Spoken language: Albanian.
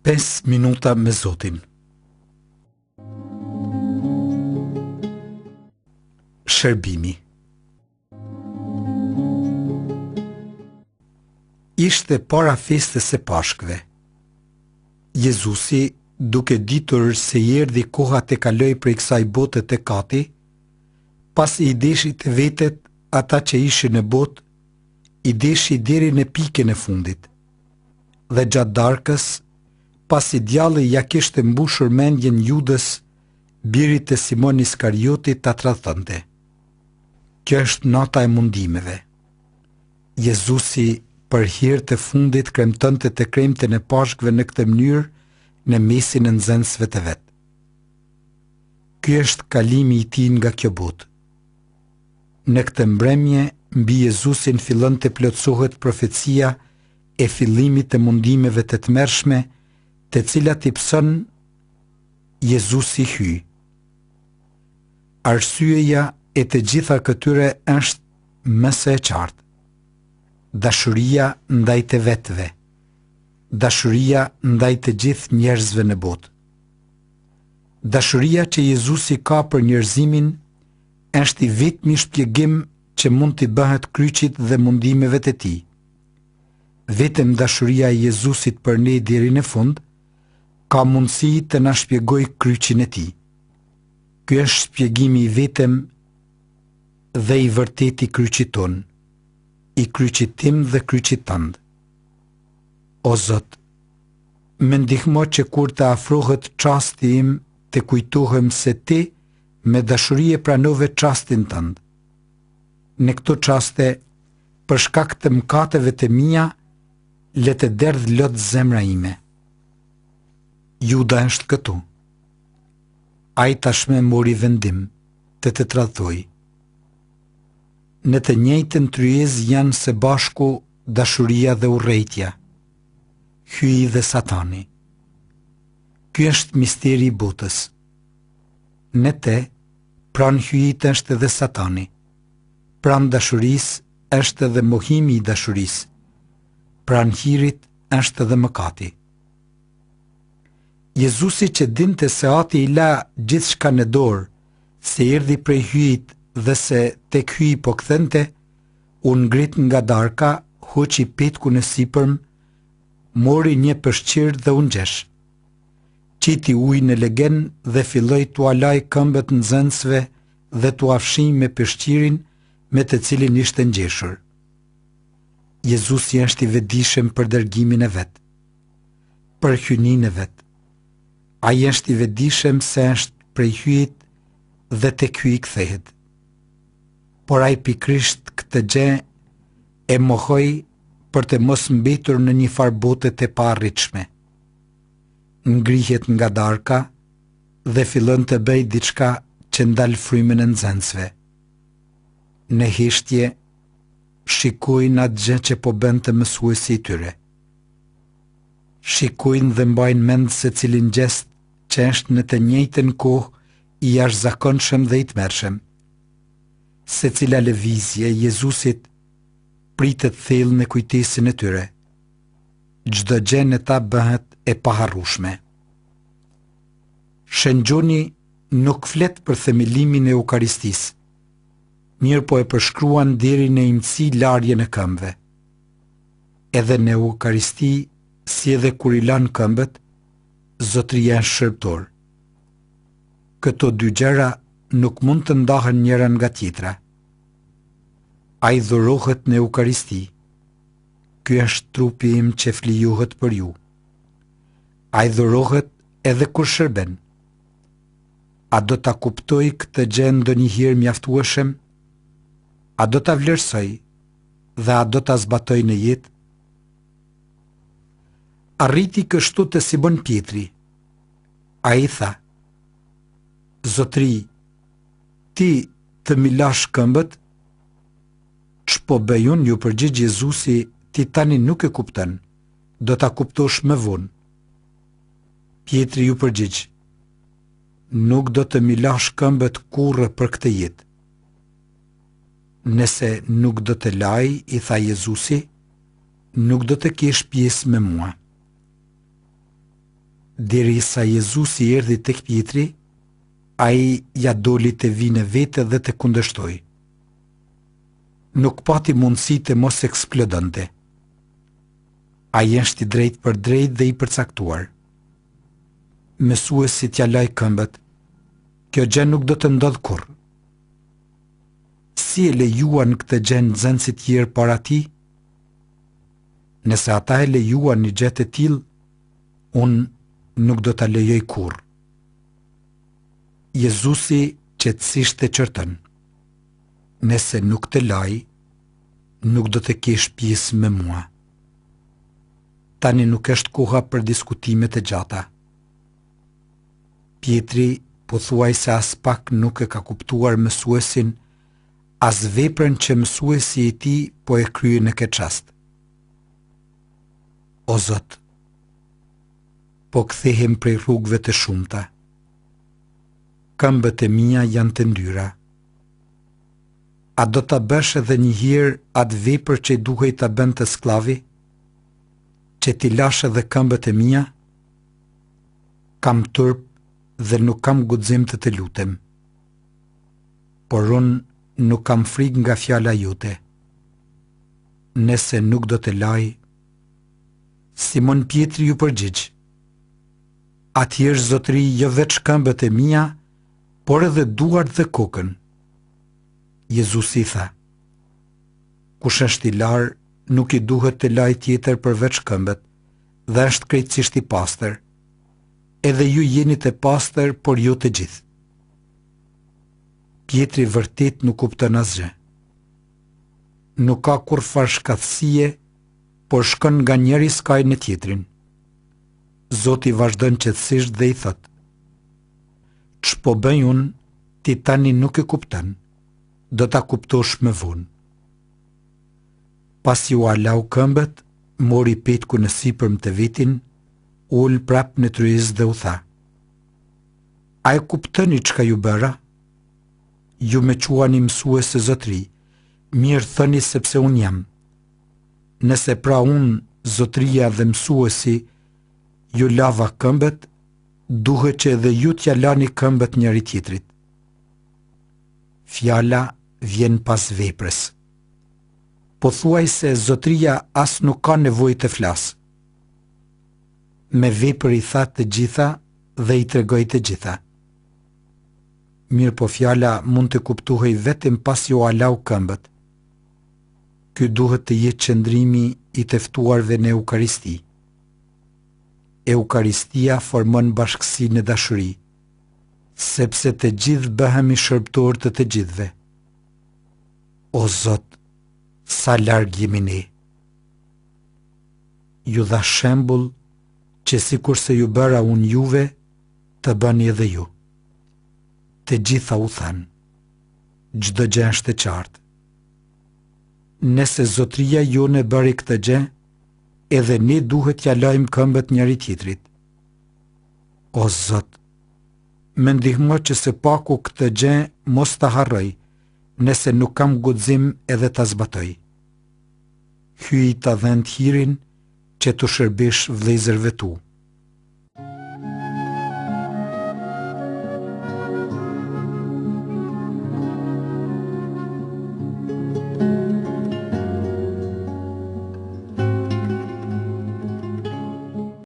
5 minuta me Zotin. Shërbimi. Ishte para festës së Pashkëve. Jezusi, duke ditur se i erdhi koha të kaloj prej kësaj bote të kati, pas i deshi të vetet ata që ishin në botë, i deshi deri në pikën e fundit. Dhe gjatë darkës, pas i djalli ja kishte mbushur mendjen Judës, birit të Simon Iskariotit, ta tradhtonte. Kjo është nata e mundimeve. Jezusi për hir të fundit kremtonte të kremten e Pashkëve në këtë mënyrë në mesin e nxënësve të vet. Ky është kalimi i tij nga kjo botë. Në këtë mbrëmje, mbi Jezusin fillon të plotësohet profecia e fillimit të mundimeve të tmerrshme, të cilat i pson Jezusi hyj. Arsyeja e të gjitha këtyre është më së e qartë. Dashuria ndaj të vetëve. Dashuria ndaj të gjithë njerëzve në botë. Dashuria që Jezusi ka për njerëzimin është i vetmi shpjegim që mund t'i bëhet kryqit dhe mundimeve të tij. Vetëm dashuria e Jezusit për ne deri në fund ka mundësi të na shpjegojë kryqin e tij. Ky është shpjegimi i vetëm dhe i vërtet i kryqit ton, i kryqit tim dhe kryqit tënd. O Zot, më ndihmo që kur të afrohet çasti im të kujtohem se Ti me dashuri e pranove çastin tënd. Në këto çaste, për shkak të mëkateve të mia, le të derdh lot zemra ime. Juda është këtu. Ai tashmë mori vendim të tradhtoj. Në të njëjtën tryezë janë së bashku dashuria dhe urrejtja, hyi dhe Satani. Ky është misteri i botës. Në te, pranë hyjit është edhe Satani. Pranë dashurisë është edhe mohimi i dashurisë. Pranë hirit është edhe mëkati. Jezusi që dinte se Ati i la gjithçka në dorë, se erdhi prej hyjit dhe se tek hyi po kthente, u ngrit nga darka, hoqi petku në sipërm, mori një peshqir dhe u ngjesh. Qiti ujë në legen dhe filloi t'u alaj këmbët nxënësve dhe t'u afshi me peshqirin me të cilin ishte ngjeshur. Jezusi është i vetëdijshëm për dërgimin e vet, për hyjnin e vet. Ai është i vetëdijshëm se është prej hyjit dhe tek hyi kthehet. Por ai pikrisht këtë gjë e mohoi për të mos mbetur në një farë bote të paarritshme. Ngrihet nga darka dhe fillon të bëjë diçka që ndal frymën e nxënësve. Në hishtje, shikojnë atë gjë që po bënte mësuesi i tyre. Shikojnë dhe mbajnë mend se cilin gjest që është në të njëjtën kohë i jashtëzakonshëm dhe i tmerrshëm. Se cila lëvizje e Jezusit pritet thellë në kujtesën e tyre. Çdo gjë në ta bëhet e paharrueshme. Shëngjoni nuk flet për themelimin e Eukaristisë, mirë po e përshkruan deri në imësi larje në këmbëve. Edhe në Eukaristi, si edhe kur i lanë këmbët, Zotëria është shërbëtor. Këto dy gjëra nuk mund të ndahen njëra nga tjetra. Ai dhurohet në Eukaristi. Ky është trupi im që flijohet për ju. Ai dhurohet edhe kur shërben. A do ta kuptoj këtë gjë ndonjëherë mjaftueshëm? A do ta vlerësoj dhe a do ta zbatoj në jetë? Arriti kështu të Simon Pietri. Ai tha: Zotri, ti të mi lash këmbët? Ç'po bëj unë, ju përgjigj Jezusi, ti tani nuk e kupton, do ta kuptosh më vonë. Pietri ju përgjigj: Nuk do të mi lash këmbët kurrë për këtë jetë. Nëse nuk do të laj, i tha Jezusi, nuk do të kesh pjesë me mua. derisa Jezusi erdhi tek Pietri, ai ja doli të vinë vete dhe të kundërshtoi. Nuk pati mundësi të mos eksplodonte. Ai është i drejt për drejt dhe i përcaktuar. Mësuesit ja laj këmbët. Kjo gjë nuk do të ndodh kurrë. Si e lejuan këtë gjë nxënësit tjerë para tij? Nëse ata e lejuan një gjë të tillë, unë nuk do ta lejoj kurrë. Jezusi qetësisht e qorton. Nëse nuk të laj, nuk do të kesh pjesë me mua. Tani nuk është koha për diskutimet e gjata. Pietri pothuajse as pak nuk e ka kuptuar mësuesin, as veprën që mësuesi i tij po e krye në këtë rast. O Zot, po kthehem prej rrugëve të shumta. Këmbët e mia janë të ndyra. A do ta bësh edhe një herë atë vepër që duhej ta bënte sklavi? Që ti lash edhe këmbët e mia? Kam turp dhe nuk kam guxim të të lutem. Por unë nuk kam frikë nga fjala jote. Nëse nuk do të laj, Simon Pietri ju përgjigj. Atëherë Zotëri, jo veç këmbët e mia, por edhe duart dhe kokën. Jezusi tha, kush është i larë, nuk i duhet të laj tjetër përveç këmbët, dhe është krejtësisht i pastër. Edhe ju jeni të pastër, por jo të gjithë. Pietri vërtet nuk kupton asgjë. Nuk ka kurrfar shkatësie, por shkon nga njëri skaj në tjetrin. Zoti vazhdon qetësisht dhe i thot: ç'po bëj unë, ti tani nuk e kupton, do ta kuptosh më vonë. Pasi u alau këmbët, mori petku në sipërm të vitin, ul prap në tryezë dhe u tha: a e kuptoni çka ju bëra? Ju me quani mësues së Zotëri, mirë thëni sepse unë jam. Nëse pra unë, Zotëria dhe mësuesi, ju lava këmbët, duhet që edhe ju t'ja lani këmbët njëri tjetrit. Fjala vjen pas veprës. Pothuaj se Zotëria as nuk ka nevojë të flasë. Me vepër i tha të gjitha dhe i tregoi të gjitha. Mirë po fjala mund të kuptohej vetëm pas ju alau këmbët. Ky duhet të jetë qëndrimi i të ftuarve në Eukaristi. Eukaristia formon bashkësi në dashuri, sepse të gjithë bëhemi shërbëtor të gjithëve. O Zot, sa larg jemi ne. Ju dha shembull që sikurse ju bëra unë juve, të bëni edhe ju. Të gjitha u thanë, çdo gjë është e qartë. Nëse Zotëria jone bëri këtë gjë, edhe ne duhet t'ja lajmë këmbët njëri tjetrit. O Zot, më ndihmo që së paku këtë gjë mos ta harroj, nëse nuk kam guxim edhe ta zbatoj. Hyj ta dhënë hirin që të shërbesh vëllezërve tu.